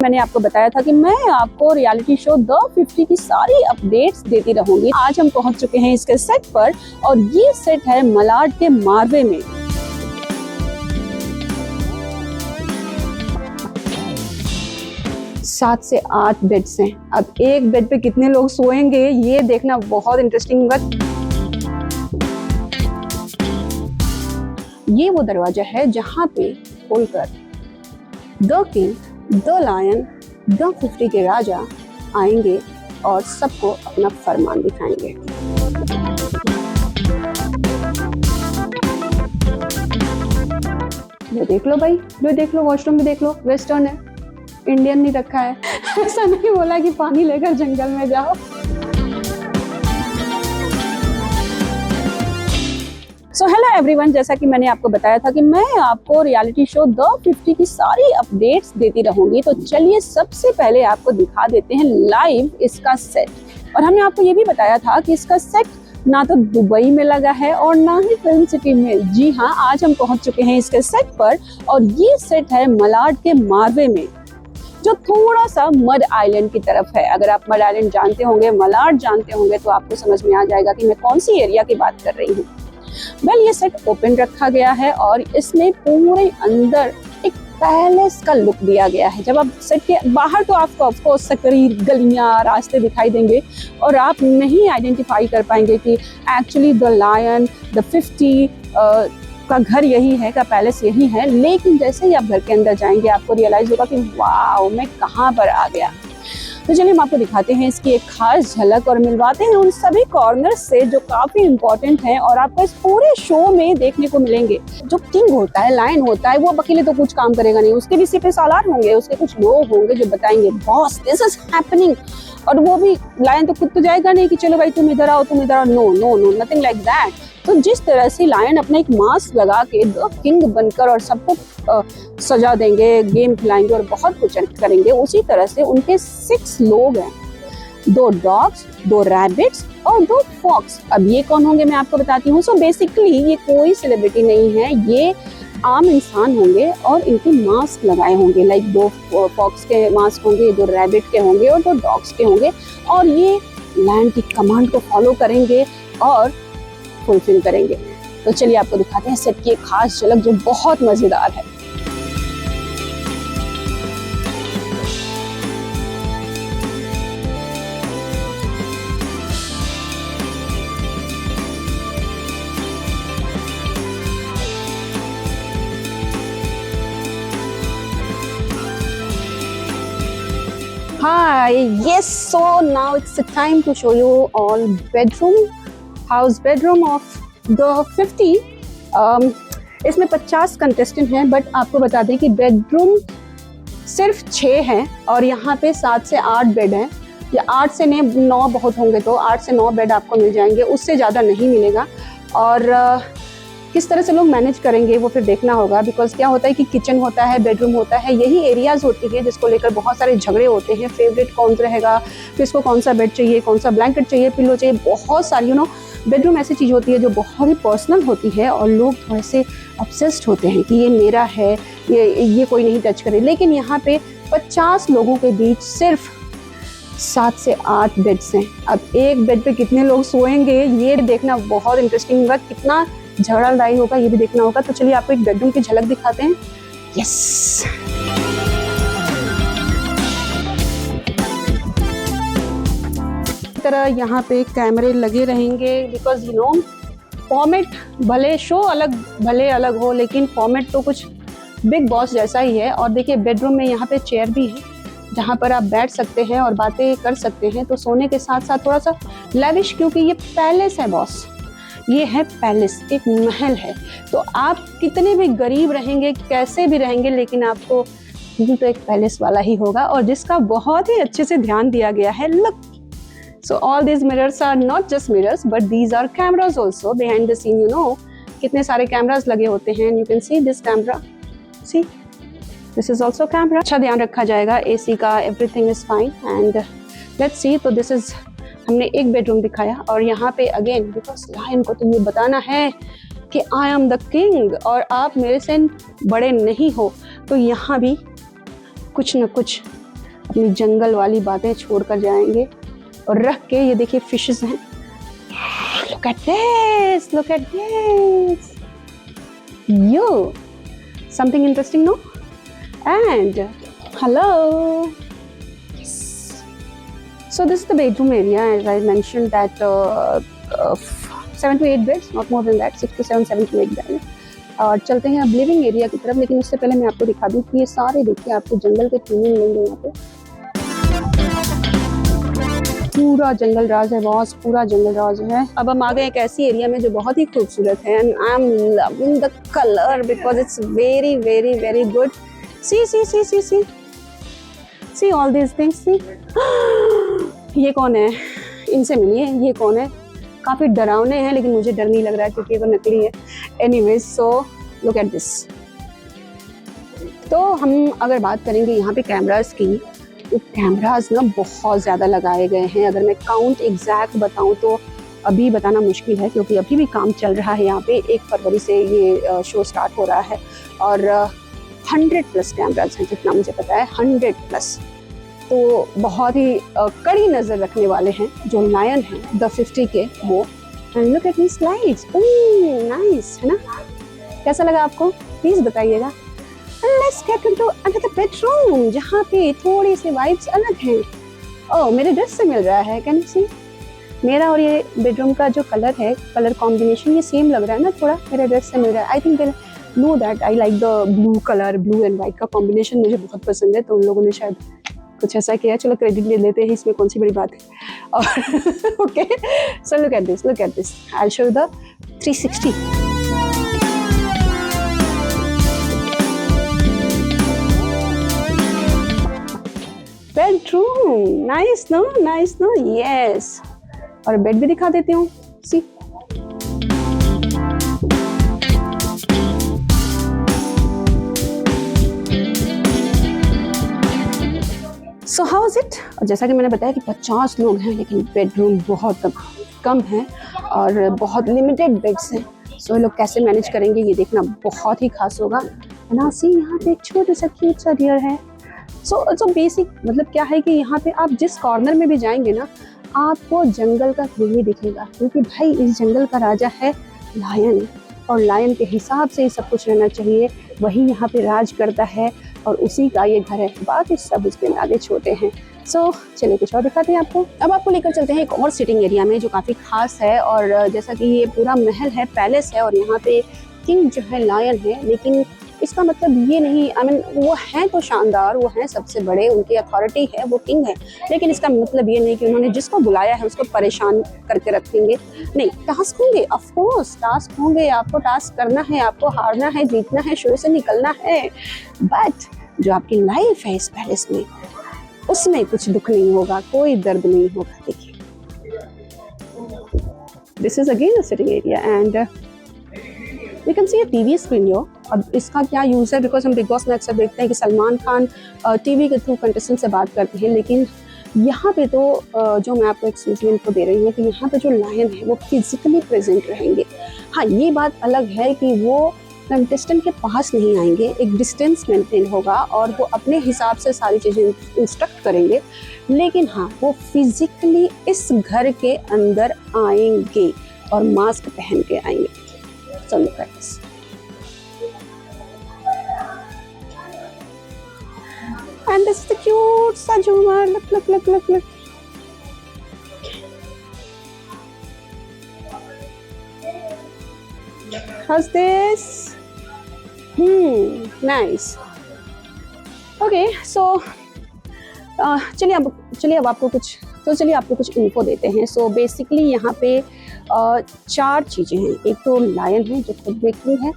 मैंने आपको बताया था कि मैं आपको रियलिटी शो द 50 की सारी अपडेट्स देती रहूंगी। आज हम पहुंच चुके हैं इसके सेट पर और ये सेट है मलाड के मारवे में। सात से 8 बेड्स हैं। अब एक बेड पे कितने लोग सोएंगे ये देखना बहुत इंटरेस्टिंग होगा। ये वो दरवाजा है जहां पे खोलकर the king, the lion, the 50 के राजा आएंगे और सबको अपना फरमान दिखाएंगे। ये देख लो भाई, ये देख लो, वॉशरूम भी देख लो, वेस्टर्न है, इंडियन नहीं रखा है। ऐसा नहीं बोला कि पानी लेकर जंगल में जाओ। सो हेलो एवरीवन, जैसा कि मैंने आपको बताया था कि मैं आपको रियलिटी शो द 50 की सारी अपडेट्स देती रहूंगी। तो चलिए सबसे पहले आपको दिखा देते हैं लाइव इसका सेट। और हमने आपको ये भी बताया था कि इसका सेट ना तो दुबई में लगा है और ना ही फिल्म सिटी में। जी हाँ, आज हम पहुंच चुके हैं इसके सेट पर और ये सेट है मलाड के मारवे में, जो थोड़ा सा मड आइलैंड की तरफ है। अगर आप मड आइलैंड जानते होंगे, मलाड जानते होंगे, तो आपको समझ में आ जाएगा कि मैं कौन सी एरिया की बात कर रही हूँ। ये सेट ओपन रखा गया है और इसमें पूरे अंदर एक पैलेस का लुक दिया गया है। जब आप सेट के बाहर तो आपको ऑफकोर्स सकरी गलियां, रास्ते दिखाई देंगे और आप नहीं आइडेंटिफाई कर पाएंगे कि एक्चुअली द लायन, द 50 का घर यही है, का पैलेस यही है। लेकिन जैसे ही आप घर के अंदर जाएंगे आपको रियलाइज होगा कि वाओ, मैं कहाँ पर आ गया। तो चलिए हम आपको दिखाते हैं इसकी एक खास झलक और मिलवाते हैं उन सभी कॉर्नर से जो काफी इंपॉर्टेंट हैं और आपको इस पूरे शो में देखने को मिलेंगे। जो किंग होता है, लायन होता है, वो अकेले तो कुछ काम करेगा नहीं, उसके भी सिपह सालार होंगे, उसके कुछ लोग होंगे जो बताएंगे बॉस दिस इज हैपनिंग। और वो भी लायन तो खुद तो जाएगा नहीं कि चलो भाई तुम इधर आओ, तुम इधर आओ। No no no, nothing like that. तो जिस तरह से लायन अपना एक मास्क लगा के द किंग बनकर और सबको सजा देंगे, गेम खिलाएंगे और बहुत कुछ करेंगे, उसी तरह से उनके 6 लोग हैं, 2 डॉग्स, 2 रैबिट्स और 2 फॉक्स। अब ये कौन होंगे मैं आपको बताती हूँ। सो बेसिकली ये कोई सेलिब्रिटी नहीं है, ये आम इंसान होंगे और इनके मास्क लगाए होंगे। लाइक 2 फॉक्स के मास्क होंगे, 2 रैबिट के होंगे और 2 डॉग्स के होंगे और ये लायन की कमांड को फॉलो करेंगे और फुलफिल करेंगे। तो चलिए आपको दिखाते हैं सेट की एक खास झलक जो बहुत मजेदार है। Hi, yes, so now it's the time to show you all bedroom, house bedroom of the 50. इसमें 50 कंटेस्टेंट हैं, बट आपको बता दें कि बेडरूम सिर्फ 6 हैं और यहाँ पे 7 से 8 बेड हैं। या 8 से 9 बहुत होंगे, तो 8 से 9 बेड आपको मिल जाएंगे, उससे ज़्यादा नहीं मिलेगा। और किस तरह से लोग मैनेज करेंगे वो फिर देखना होगा। बिकॉज क्या होता है कि किचन होता है, बेडरूम होता है, यही एरियाज होती है जिसको लेकर बहुत सारे झगड़े होते हैं। फेवरेट कौन रहेगा, किसको कौन सा बेड चाहिए, कौन सा ब्लैंकेट चाहिए, पिलो चाहिए, बहुत सारी बेडरूम ऐसी चीज़ होती है जो बहुत ही पर्सनल होती है और लोग थोड़े से ऑब्सेस्ड होते हैं कि ये मेरा है, ये कोई नहीं टच करे। लेकिन यहाँ पे 50 लोगों के बीच सिर्फ 7 से 8 बेड्स हैं। अब एक बेड पे कितने लोग सोएंगे ये देखना बहुत इंटरेस्टिंग होगा, कितना झगड़ालड़ाई होगा ये भी देखना होगा। तो चलिए आपको एक बेडरूम की झलक दिखाते हैं। यस, तरह यहाँ पे कैमरे लगे रहेंगे बिकॉज फॉर्मेट भले शो अलग भले अलग हो, लेकिन फॉर्मेट तो कुछ बिग बॉस जैसा ही है। और देखिए बेडरूम में यहाँ पे चेयर भी है जहाँ पर आप बैठ सकते हैं और बातें कर सकते हैं। तो सोने के साथ साथ थोड़ा सा लेविश, क्योंकि ये पैलेस है बॉस, ये है पैलेस, एक महल है। तो आप कितने भी गरीब रहेंगे, कैसे भी रहेंगे, लेकिन आपको तो एक पैलेस वाला ही होगा और जिसका बहुत ही अच्छे से ध्यान दिया गया है। Look, so all these mirrors are not just mirrors but these are cameras also behind the scene, कितने सारे कैमरास लगे होते हैं। you can see this camera, see this is also camera। अच्छा ध्यान रखा जाएगा, AC का everything is fine and let's see। तो this is, हमने एक बेडरूम दिखाया और यहाँ पे अगेन बिकॉज लायन को तो ये बताना है कि आई एम द किंग और आप मेरे से बड़े नहीं हो, तो यहाँ भी कुछ न कुछ अपनी जंगल वाली बातें छोड़कर जाएंगे और रख के, ये देखिए फिशेस हैं। Look at this, look at this. Yo, something interesting, no? And hello. Yes. So this is the bedroom area, as I mentioned that 7 to 8 beds, not more than that, 6 to 7, 7 to 8 beds. और चलते हैं अब living area की तरफ, लेकिन उससे पहले मैं आपको दिखा दूँ कि ये सारे देखिए आपको जंगल के थीम मिलेंगे यहाँ पे। पूरा जंगल राज है बॉस, पूरा जंगल राज है। अब हम आ गए एक ऐसी एरिया में जो बहुत ही खूबसूरत है and I am loving the colour because it's very very very good. See see see see see see all this things. See ये कौन है, इनसे मिलिए, ये कौन है? काफ़ी डरावने हैं लेकिन मुझे डर नहीं लग रहा है क्योंकि ये तो नकली है। Anyways, so look at this. तो हम अगर बात करेंगे यहाँ पे कैमरास की, तो कैमरास ना बहुत ज़्यादा लगाए गए हैं। अगर मैं काउंट एग्जैक्ट बताऊँ तो अभी बताना मुश्किल है क्योंकि अभी भी काम चल रहा है यहाँ पे। 1 फरवरी से ये शो स्टार्ट हो रहा है और 100+ कैमरास हैं जितना मुझे पता है, 100+। तो बहुत ही कड़ी नज़र रखने वाले हैं जो लायन हैं द 50 के वो। And look at this lights, nice है ना? कैसा लगा आपको प्लीज़ बताइएगा। Let's get into another bedroom जहाँ पे थोड़ी सी वाइब्स अलग हैं। ओह, मेरे ड्रेस से मिल रहा है, कैन यू सी? मेरा और ये बेडरूम का जो कलर है, कलर कॉम्बिनेशन ये सेम लग रहा है ना, थोड़ा मेरे ड्रेस से मिल रहा है। I think know that I like the blue colour, blue and white का कॉम्बिनेशन मुझे बहुत पसंद है, तो उन लोगों ने शायद कुछ ऐसा किया। चलो क्रेडिट ले लेते हैं, इसमें कौन सी बड़ी बात है। और okay, so look at this, look at this, I will show the 360। Bedroom nice no, nice no, yes. और बेड भी दिखा देती हूँ, see. So how is it? और जैसा कि मैंने बताया कि 50 लोग हैं लेकिन बेडरूम बहुत कम है और बहुत लिमिटेड बेड्स हैं। सो लोग कैसे मैनेज करेंगे ये देखना बहुत ही खास होगा ना। सी यहाँ पे एक छोटा सा क्यूट सा डियर है। सो बेसिक मतलब क्या है कि यहाँ पे आप जिस कॉर्नर में भी जाएंगे ना, आपको जंगल का व्यू ही दिखेगा क्योंकि भाई इस जंगल का राजा है लायन और लायन के हिसाब से ही सब कुछ रहना चाहिए। वही यहाँ पे राज करता है और उसी का ये घर है, बाकी सब उसके आगे छोटे हैं। सो चलिए कुछ और दिखाते हैं आपको। अब आपको लेकर चलते हैं एक और सिटिंग एरिया में जो काफ़ी खास है। और जैसा कि ये पूरा महल है, पैलेस है और यहाँ पे किंग जो है लायन है, लेकिन इसका मतलब ये नहीं, आई मीन वो हैं तो शानदार, वो हैं सबसे बड़े, उनकी अथॉरिटी है, वो किंग है, लेकिन इसका मतलब ये नहीं कि उन्होंने जिसको बुलाया है उसको परेशान करके रखेंगे। नहीं, टास्क होंगे, ऑफ कोर्स टास्क होंगे, आपको टास्क करना है, आपको हारना है, जीतना है, शो से निकलना है। बट जो आपकी लाइफ है इस पैलेस में, उसमें कुछ दुख नहीं होगा, कोई दर्द नहीं होगा। देखिए, this is again a sitting area and we can see a TV screen yo. अब इसका क्या यूज़ है, बिकॉज हम बिग बॉस में अक्सर देखते हैं कि सलमान खान टीवी के थ्रू कंटेस्टेंट से बात करते हैं, लेकिन यहाँ पे तो जो मैं आपको एक्सक्लूसिव इन्फो दे रही हूँ कि यहाँ पे जो लायन है वो फिजिकली प्रेजेंट रहेंगे। हाँ, ये बात अलग है कि वो कंटेस्टेंट के पास नहीं आएंगे, एक डिस्टेंस मेंटेन होगा और वो अपने हिसाब से सारी चीज़ें इंस्ट्रक्ट करेंगे, लेकिन हाँ वो फिजिकली इस घर के अंदर आएंगे और मास्क पहन के आएंगे। So look at this. And this is the cute sa Jhumar. Look, look, look, look, look. How's this? Nice. Okay, so चलिए अब आपको कुछ इन्फो देते हैं। सो बेसिकली यहाँ पे 4 चीज़ें हैं। एक तो लायन है जो खुद बेकरी है,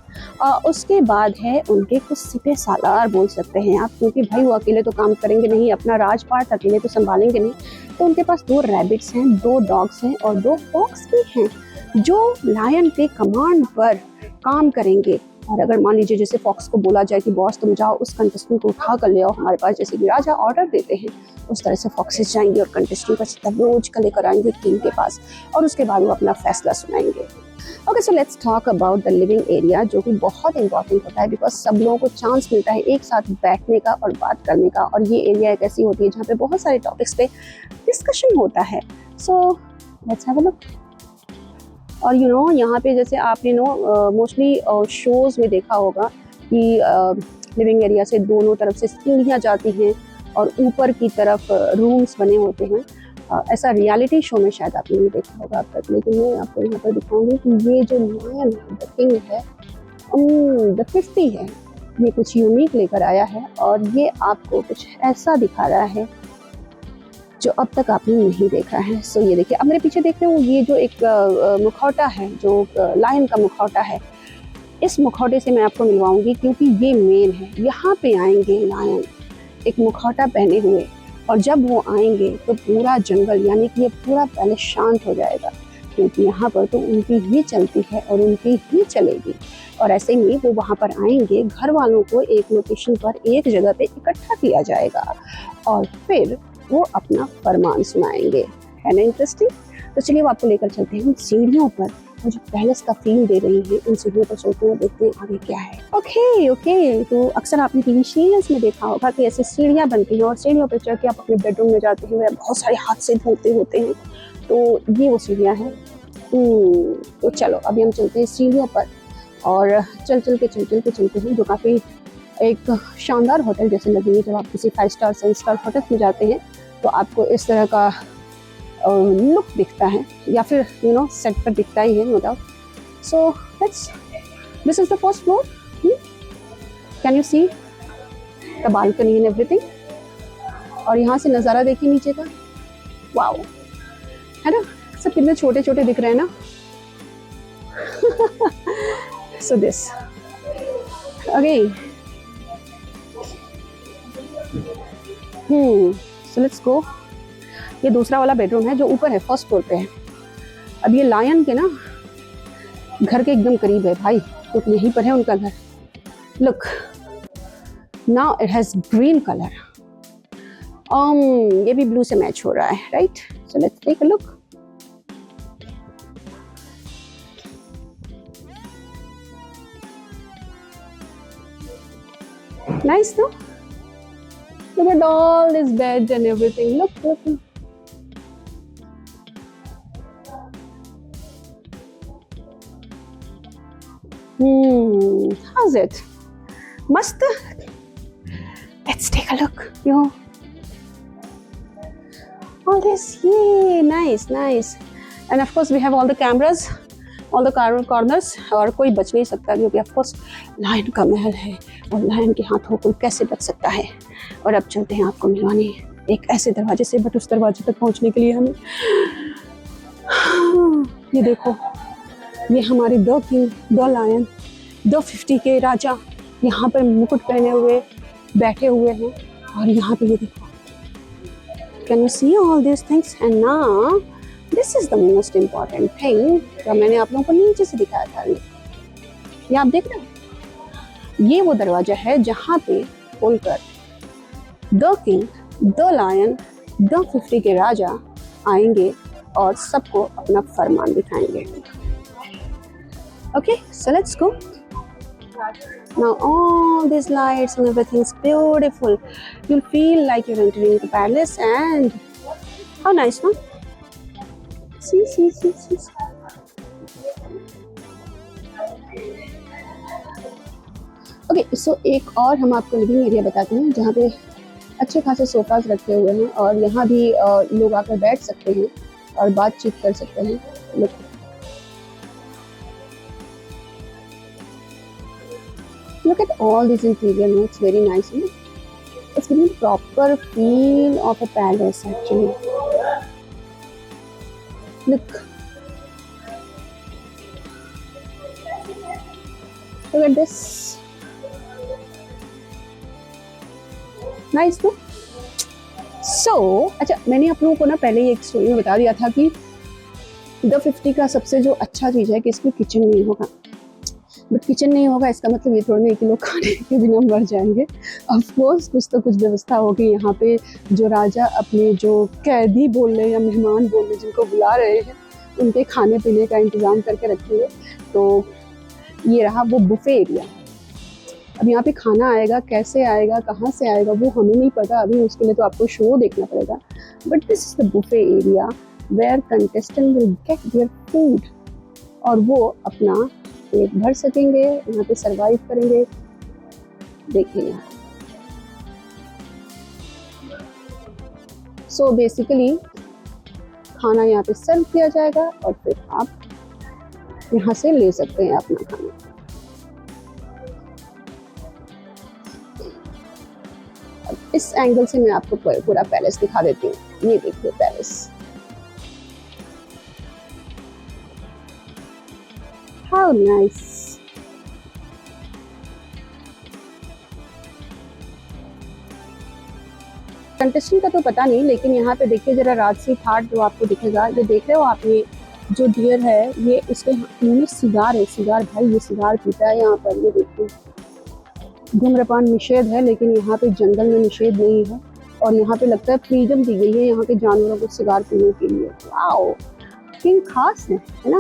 उसके बाद है उनके कुछ सिपह सालार बोल सकते हैं आप, क्योंकि भाई वो अकेले तो काम करेंगे नहीं, अपना राजपाट अकेले तो संभालेंगे नहीं। तो उनके पास 2 रैबिट्स हैं, 2 डॉग्स हैं और 2 फॉक्स भी हैं जो लायन के कमांड पर काम करेंगे। और अगर मान लीजिए जैसे फॉक्स को बोला जाए कि बॉस तुम जाओ उस कंटेस्टेंट को उठा कर ले आओ हमारे पास, जैसे कि राजा ऑर्डर देते हैं, उस तरह से फॉक्सेस जाएंगे और कंटेस्टेंट का सीधा रोज का लेकर आएंगे किंग के पास और उसके बाद वो अपना फैसला सुनाएंगे। Okay, so let's talk about the living area, जो कि बहुत इंपॉर्टेंट होता है बिकॉज सब लोगों को चांस मिलता है एक साथ बैठने का और बात करने का, और ये एरिया एक ऐसी होती है जहाँ पे बहुत सारे टॉपिक्स पे डिस्कशन होता है। So let's have a look. और यू नो यहाँ पे जैसे आपने मोस्टली शोज़ में देखा होगा कि लिविंग एरिया से दोनों तरफ से सीढ़ियाँ जाती हैं और ऊपर की तरफ रूम्स बने होते हैं। ऐसा रियलिटी शो में शायद आपने नहीं देखा होगा अब तक, लेकिन मैं आपको यहाँ पर दिखाऊंगी कि ये जो लायन है, द किंग है, द 50 है, ये कुछ यूनिक लेकर आया है और ये आपको कुछ ऐसा दिखा रहा है जो अब तक आपने नहीं देखा है। सो ये देखिए, अब मेरे पीछे देख रहे हो, ये जो एक मुखौटा है, जो लायन का मुखौटा है, इस मुखौटे से मैं आपको मिलवाऊंगी क्योंकि ये मेन है। यहाँ पे आएंगे लायन एक मुखौटा पहने हुए, और जब वो आएंगे तो पूरा जंगल यानी कि ये पूरा पहले शांत हो जाएगा, क्योंकि यहाँ पर तो उनकी ही चलती है और उनकी ही चलेगी। और ऐसे ही वो वहाँ पर आएंगे, घर वालों को एक लोकेशन पर एक जगह पे इकट्ठा किया जाएगा और फिर वो अपना फरमान सुनाएंगे। है ना इंटरेस्टिंग? तो चलिए वो आपको लेकर चलते हैं सीढ़ियों पर, वो जो पैलेस का फील दे रही है, उन सीढ़ियों पर चलते हुए देखते हैं आगे क्या है। ओके, तो अक्सर आपने टीवी सीरियल्स में देखा होगा कि ऐसी सीढ़ियाँ बनती हैं और सीढ़ियों पर चढ़ के आप अपने बेडरूम में जाते हैं, बहुत सारे हादसे धोते होते हैं, तो ये वो सीढ़ियाँ हैं। तो चलो अभी हम चलते हैं सीढ़ियों पर, और चल चल के चलते हैं, जो काफ़ी एक शानदार होटल जैसे लगेंगे। जब आप किसी 5 स्टार 7 स्टार होटल में जाते हैं तो आपको इस तरह का लुक दिखता है, या फिर सेट पर दिखता ही है, no doubt. So this is the first floor. Can you see the balcony and everything? और यहाँ से नज़ारा देखिए नीचे का, वाओ, है ना? सब कितने छोटे छोटे दिख रहे हैं ना। So this again, so let's गो। ये दूसरा वाला बेडरूम है जो ऊपर है, फर्स्ट फ्लोर पे है। अब ये लायन के ना घर के एकदम करीब है भाई, तो यहीं पर है उनका घर। Look now it has green colour, ये भी ब्लू से मैच हो रहा है, right? So let's take a look. Nice no? Look at all this bed and everything. Look. How's it? Mast? Let's take a look. All this, yay, nice. And of course we have all the cameras, all the corners, और कोई बच नहीं सकता क्योंकि of course lion का महल है और lion के हाथों को कैसे बच सकता है। और अब चलते हैं आपको मिलवाने एक ऐसे दरवाजे से, बट उस दरवाजे तक पहुंचने के लिए हमें ये देखो, ये हमारे the king, the lion, the 50 के राजा यहाँ पर मुकुट पहने हुए बैठे हुए हैं। और यहाँ पे ये देखो, can you see all this things? And now this is the most important thing, जो मैंने आप लोगों को नीचे से दिखाया था। ये आप देख रहे हो, ये वो दरवाजा है जहाँ पे खोलकर the king, the lion, the 50 के राजा आएंगे और सबको अपना फरमान दिखाएंगे। Okay, so let's go. Now all these lights and everything's beautiful. You'll feel like you're entering the palace, and how nice, no? See. Okay, so एक और हम आपको लिविंग एरिया बताते हैं जहाँ पे अच्छे खासे सोफाज रखे हुए हैं और यहाँ भी लोग आकर बैठ सकते हैं और बातचीत कर सकते हैं। Look at all this interior, no? It's very nice, no? It's giving proper feel of a palace actually. Look at this. Nice, no? So, अच्छा, मैंने आप लोगों को ना पहले ही एक स्टोरी में बता दिया था कि द 50 का सबसे जो अच्छा चीज़ है कि इसमें किचन नहीं होगा। बट किचन नहीं होगा इसका मतलब ये थोड़ा नहीं कि लोग खाने के बिना मर जाएंगे। ऑफ कोर्स कुछ तो कुछ व्यवस्था होगी यहाँ पे। जो राजा अपने जो कैदी बोल रहे हैं या मेहमान बोल रहे हैं जिनको बुला रहे हैं, उनके खाने पीने का इंतज़ाम करके रखेंगे। तो ये रहा वो बुफे एरिया। अब यहाँ पे खाना आएगा, कैसे आएगा, कहाँ से आएगा, वो हमें नहीं पता अभी, उसके लिए तो आपको शो देखना पड़ेगा। But this is the buffet area where contestant will get their food, और वो अपना पेट भर सकेंगे, यहाँ पे सरवाइव करेंगे। देखिए यहाँ सो बेसिकली खाना यहाँ पे सर्व किया जाएगा और फिर आप यहाँ से ले सकते हैं अपना खाना। इस एंगल से मैं आपको पूरा पैलेस दिखा देती हूँ। ये देखिए पैलेस, हाउ नाइस। कंटेस्टेंट का तो पता नहीं, लेकिन यहाँ पे देखिए जरा राजसी थाट जो आपको दिखेगा, ये देख रहे हो आप, ये जो डियर है ये इसके मुंह में सिगार है, सिगार भाई ये सिगार पीता है यहाँ पर। ये देखिए धूम्रपान निषेध है, लेकिन यहाँ पे जंगल में निषेध नहीं है, और यहाँ पे लगता है फ्रीडम दी गई है यहाँ के जानवरों को सिगार पीने के लिए। वाओ, किंग खास है ना।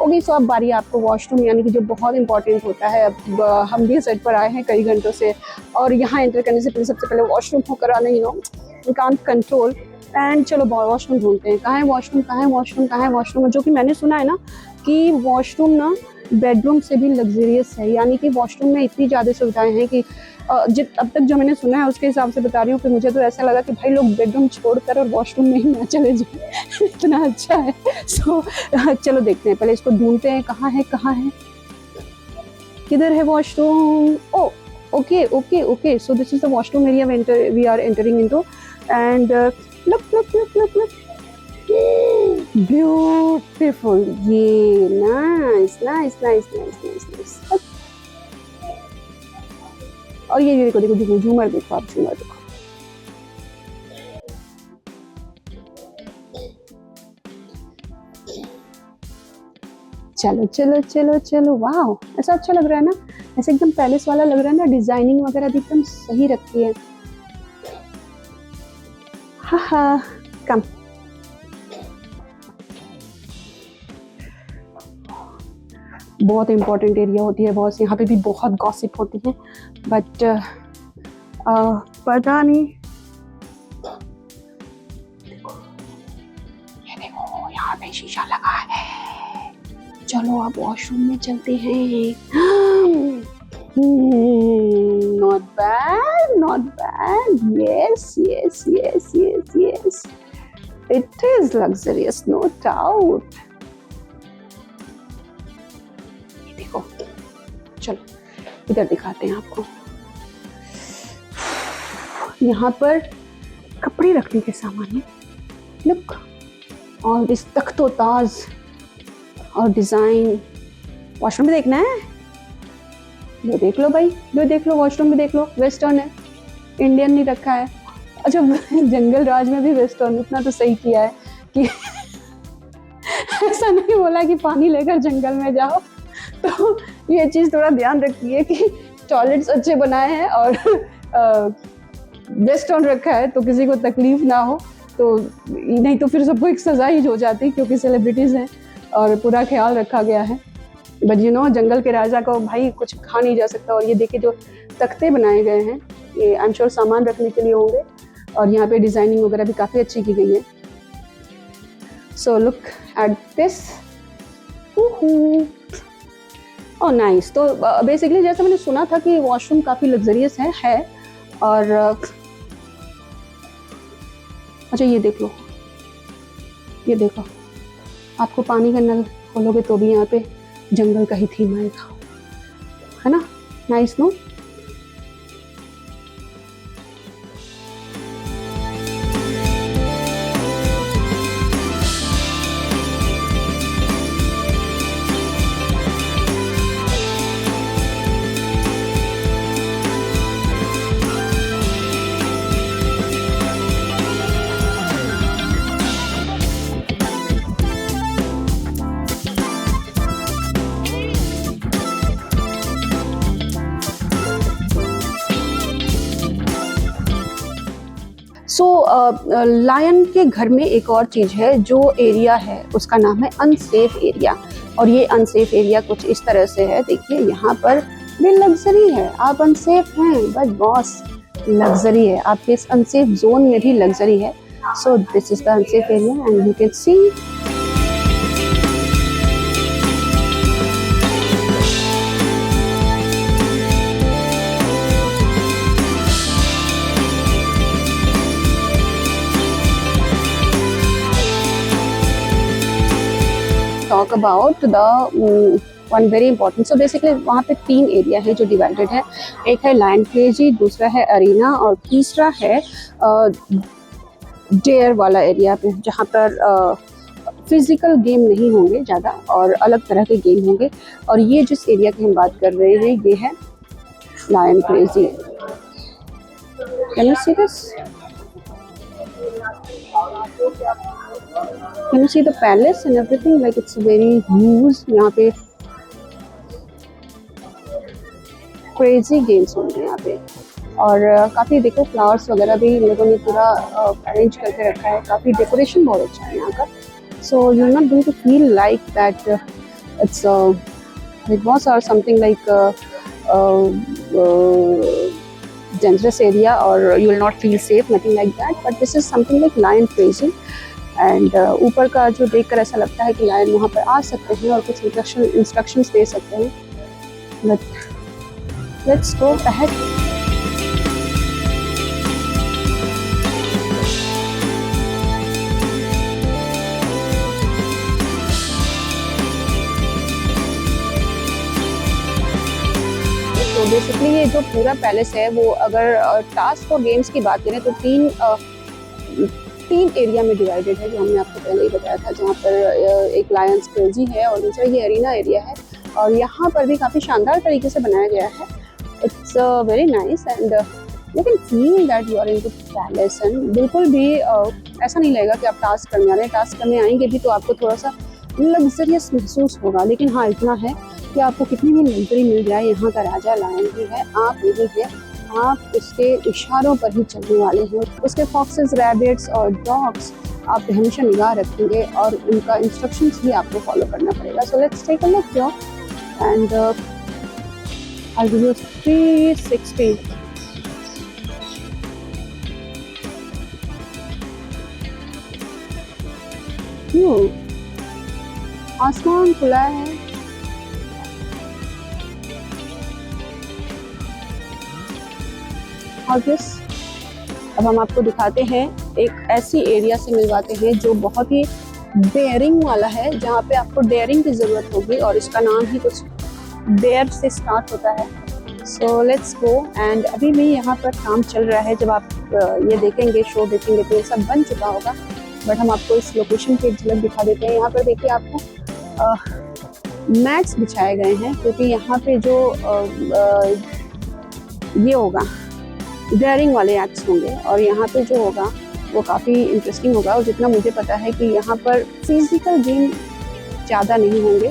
ओके सो अब बारी आपको वॉशरूम, यानी कि जो बहुत इंपॉर्टेंट होता है। अब हम भी सेट पर आए हैं कई घंटों से, और यहाँ एंटर करने से पहले सबसे पहले वॉशरूम होकर आना, you know we can't control. And चलो वॉशरूम ढूंढते हैं, कहाँ है वॉशरूम, कहाँ है वॉशरूम, कहाँ है वॉशरूम। जो कि मैंने सुना है ना कि वॉशरूम ना बेडरूम से भी लग्जरियस है, यानी कि वॉशरूम में इतनी ज़्यादा सुविधाएं हैं कि अब तक जो मैंने सुना है उसके हिसाब से बता रही हूँ कि मुझे तो ऐसा लगा कि भाई लोग बेडरूम छोड़कर और वॉशरूम में ही ना चले जाए इतना अच्छा है। सो चलो देखते हैं, पहले इसको ढूंढते हैं कहाँ है, कहाँ है, किधर है washroom. Oh okay okay okay, so this is the washroom area we are entering into. And look beautiful, ये nice nice nice nice nice nice. और ये देखो देखो देखो झूमर देखो, आप झूमर देखो। चलो चलो चलो चलो, वाह ऐसा अच्छा लग रहा है ना, ऐसे एकदम पैलेस वाला लग रहा है ना, डिजाइनिंग वगैरह भी एकदम सही रखी है। हा हा, कम बहुत इंपॉर्टेंट एरिया होती है बॉस, यहाँ पे भी बहुत गॉसिप होती है, बट पता नहीं। ये देखो यहाँ पे शीशा लगा है। चलो अब वॉशरूम में चलते हैं। Not bad not bad, yes yes yes yes yes, it is luxurious no doubt. चलो इधर दिखाते हैं आपको। यहाँ पर कपड़े रखने के सामान है, लुक ऑल दिस तख्तो ताज और डिजाइन। वॉशरूम भी देखना है, लो देख लो भाई, लो देख लो, वॉशरूम भी देख लो, वेस्टर्न है, इंडियन नहीं रखा है। अच्छा जंगल राज में भी वेस्टर्न, इतना तो सही किया है कि ऐसा नहीं बोला कि पानी लेकर जंगल में जाओ। तो ये चीज़ थोड़ा ध्यान रखिए कि टॉयलेट्स अच्छे बनाए हैं और वेस्टर्न रखा है तो किसी को तकलीफ ना हो, तो नहीं तो फिर सबको एक सजा ही हो जाती, क्योंकि सेलिब्रिटीज़ हैं और पूरा ख्याल रखा गया है। बट यू नो जंगल के राजा को भाई कुछ खा नहीं जा सकता। और ये देखिए जो तख्ते बनाए गए हैं, ये आई एम श्योर सामान रखने के लिए होंगे, और यहाँ पे डिज़ाइनिंग वगैरह भी काफ़ी अच्छी की गई है। सो look at this, oh nice. तो बेसिकली जैसे मैंने सुना था कि वॉशरूम काफ़ी लग्जरियस है और अच्छा ये देख लो, ये देखो, आपको पानी का नल खोलोगे तो भी यहाँ पे जंगल का ही थीम आएगा, है ना, नाइस नो। सो लायन के घर में एक और चीज़ है, जो एरिया है उसका नाम है अनसेफ एरिया। और ये अनसेफ एरिया कुछ इस तरह से है, देखिए यहाँ पर भी लग्जरी है, आप अनसेफ हैं बट बॉस लग्जरी है, आपके इस अनसेफ जोन में भी लग्जरी है। सो this is the unsafe area and you can see talk about the one very important, so basically वहाँ पे 3 एरिया है जो डिवाइडेड है। एक है लायन क्रेजी, दूसरा है अरीना और तीसरा है डेयर वाला एरिया पे, जहाँ पर फिजिकल गेम नहीं होंगे ज़्यादा और अलग तरह के गेम होंगे। और ये जिस एरिया की हम बात कर रहे हैं ये है lion crazy. Can you see this? Can you see the palace and everything? Like it's very huge. यहाँ पे crazy games होंगे यहाँ पे। और काफ़ी देखो फ्लावर्स वगैरह भी इन लोगों ने पूरा अरेंज करके रखा है, काफ़ी डेकोरेशन बहुत अच्छा है यहाँ का। So you're not going to feel like that it's Big Boss or something like dangerous area, or you will not feel safe, nothing like that. But this is something like Lion Crazy. And ऊपर का जो देखकर ऐसा लगता है कि lion वहाँ पर आ सकते हैं और कुछ इंस्ट्रक्शंस दे सकते हैं। But let's go ahead. तो बेसिकली ये जो पूरा पैलेस है वो अगर टास्क और गेम्स की बात करें तो तीन एरिया में डिवाइडेड है, जो हमने आपको पहले ही बताया था, जहाँ पर एक लायंस क्रेजी है और दूसरा ये अरीना एरिया है। और यहाँ पर भी काफ़ी शानदार तरीके से बनाया गया है। It's very nice and you can feel that you are in to palace. And बिल्कुल भी ऐसा नहीं लगेगा कि आप टास्क करने आ रहे हैं। टास्क करने आएंगे भी तो आपको थोड़ा सा लग्जरियस महसूस होगा, लेकिन हाँ इतना है कि आपको कितनी भी लग्जरी मिल जाए, यहाँ का राजा लायन ही है, आप नहीं है, आप उसके इशारों पर ही चलने वाले हैं। उसके फॉक्सेस, रैबिट्स और डॉग्स आप पे हमेशा निगाह रखेंगे और उनका इंस्ट्रक्शंस भी आपको फॉलो करना पड़ेगा। So let's take a look here and I will give you 360। आसमान खुला है, और अब हम आपको दिखाते हैं एक ऐसी एरिया से मिलवाते हैं जो बहुत ही डेयरिंग वाला है, जहाँ पे आपको डेयरिंग की ज़रूरत होगी और इसका नाम ही कुछ डेयर से स्टार्ट होता है। सो लेट्स गो। एंड अभी भी यहाँ पर काम चल रहा है, जब आप ये देखेंगे, शो देखेंगे तो ये सब बन चुका होगा, बट हम आपको इस लोकेशन की झलक दिखा देते हैं। यहाँ पर देखिए आपको मैट्स बिछाए गए हैं, क्योंकि यहाँ पे जो ये होगा डेयरिंग वाले एक्ट्स होंगे और यहाँ पे जो होगा वो काफ़ी इंटरेस्टिंग होगा। और जितना मुझे पता है कि यहाँ पर फिजिकल गेम ज़्यादा नहीं होंगे,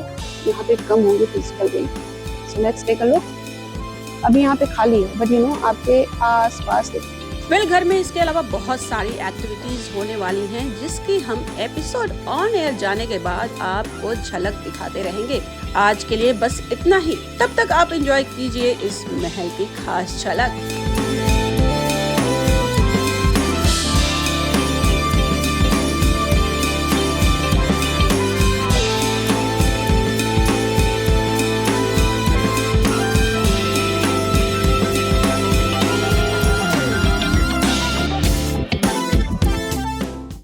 यहाँ पे कम होंगे physical game. So let's take a look. अभी यहाँ पे खाली है, बट यू नो आपके आस पास वेल घर में इसके अलावा बहुत सारी एक्टिविटीज होने वाली हैं, जिसकी हम एपिसोड ऑन एयर जाने के बाद आपको झलक दिखाते रहेंगे। आज के लिए बस इतना ही, तब तक आप एंजॉय कीजिए इस महल की खास झलक।